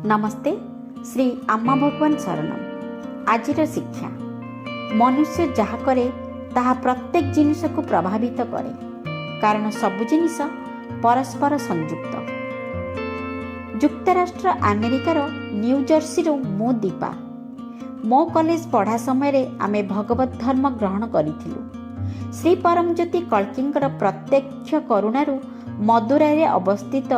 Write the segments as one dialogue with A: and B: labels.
A: नमस्ते। श्री आम्मा भगवान शरणम। आजिर शिक्षा मनुष्य जहा करे ताहा प्रत्येक जिनिस को प्रभावित करे, कारण सबु जिनिस परस्पर संयुक्त। युक्तराष्ट्र अमेरिकार न्यू जर्सी मु दीपा। मो कॉलेज पढ़ा समय आमे भगवत धर्म ग्रहण करिथिलु। श्री परमज्योति कल्कींकर प्रत्यक्ष करुणारू मदुराई अवस्थित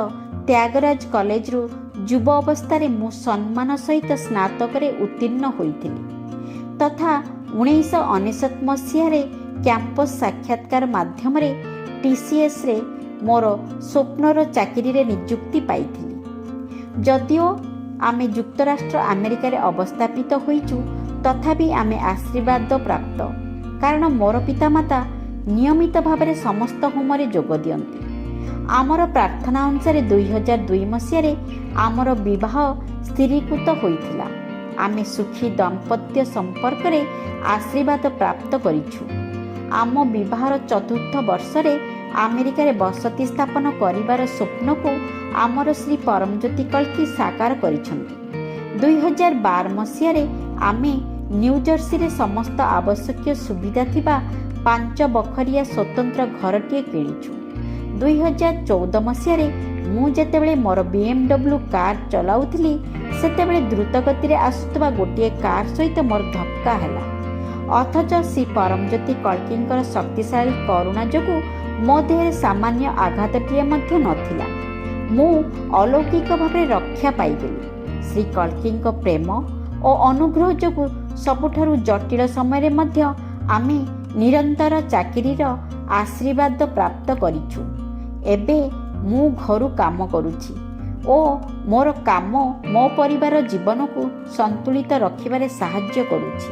A: त्यागराज कॉलेज रु युव अवस्था मु सम्मान सहित स्नातक उत्तीर्ण होइथिली तथा 1999 मसीह कैंपस साक्षात्कार माध्यम टीसीएस रे मोर स्वप्नर चाकरी रे नियुक्ति पाइथिली। जदिओ आमे युक्तराष्ट्र अमेरिका रे अवस्थापित होइचु, तथापि आमे आशीर्वाद प्राप्त, कारण मोर पितामाता नियमित भाव समस्त होमरे जोग दियंती। आमर प्रार्थना अनुसार 2002 मसीह आमर विवाह स्थिरीकृत होइथिला। आमे सुखी दाम्पत्य संपर्क रे आशीर्वाद प्राप्त करिछु। आम विवाहर 4th वर्ष रे अमेरिका रे बसति स्थापन करिवार स्वप्न को आमर श्री परमज्योति कल्की साकार करिछन्ति। 2012 मसीह रे आमे न्यू जर्सी रे समस्त आवश्यक सुविधा थिबा 5 बखरिया स्वतंत्र घरटिए किणिछु। 2014 मसीह मु जेतेबेले मोर BMW कार चलाउथिली, सेतेबेले द्रुत गति रे आसुतबा गोटिए कार सहित मोर धक्का हैला। अथच श्री परमज्योति कल्कींकर शक्तिशाली करुणा जोगु मो देहरे सामान्य आघातटिए मध्य नथिला। मु अलौकिक भावे रक्षा पाइगली। श्री कल्कींक प्रेम और अनुग्रह जोगु सबुठारु जटिल समय रे मध्य आमे निरंतर चाकरीर आशीर्वाद प्राप्त करिछु। एबे मु घरु काम करुछि ओ मोर काम मो परिवार जीवन को संतुलित रखिबारे साहाय्य करुछि।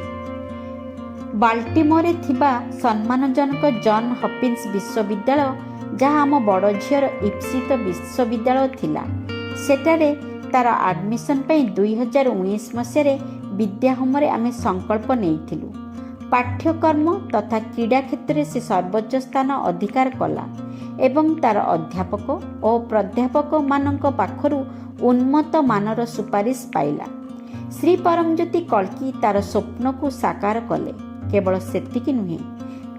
A: बाल्टिमोरे थिबा सम्मानजनक जॉन हॉपिंस विश्वविद्यालय, जहाँ आम बड़ झीर इप्सित विश्वविद्यालय थिला, सेटारे तार एडमिशन पई 2019 मसीह विद्याहोमरे आमे संकल्प नेइथिलु। पाठ्यक्रम तथा क्रीड़ा क्षेत्र से सर्वोच्च स्थान अधिकार कला एवं तार अध्यापक और प्राध्यापक मानक पाखरु उन्मत्त मानर सुपारिश पाइला। श्री परमज्योति कल्की तार स्वप्न को साकार कले। केवल सेतिकी नुहे,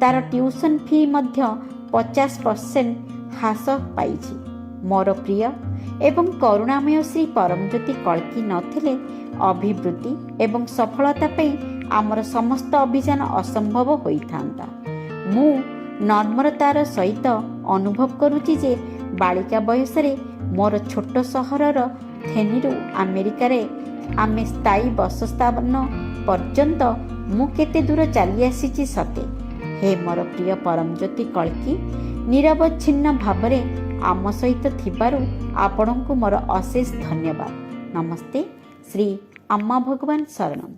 A: तार ट्यूशन फी मध्य 50% ह्रास पाइछि। मोर प्रिय एवं करुणामय श्री परमज्योति कल्की नथिले अभिवृद्धि एवं सफलता पे आमर समस्त अभियान असंभव होइथांता। मु नम्रतार सहित अनुभव करुछि जे बालिका बयस रे मोर छोट सहरर थेनीरु अमेरिका रे आमे स्थायी बसस्थान पर्यंत मु केते दूर चली आसीछि सते। हे मोर प्रिय परमज्योति कल्की, निरवच्छिन्न भावरे आम सहित थिबारु आपणଙ୍କୁ मोर अशेष धन्यवाद। नमस्ते। श्री आम्मा भगवान शरणम।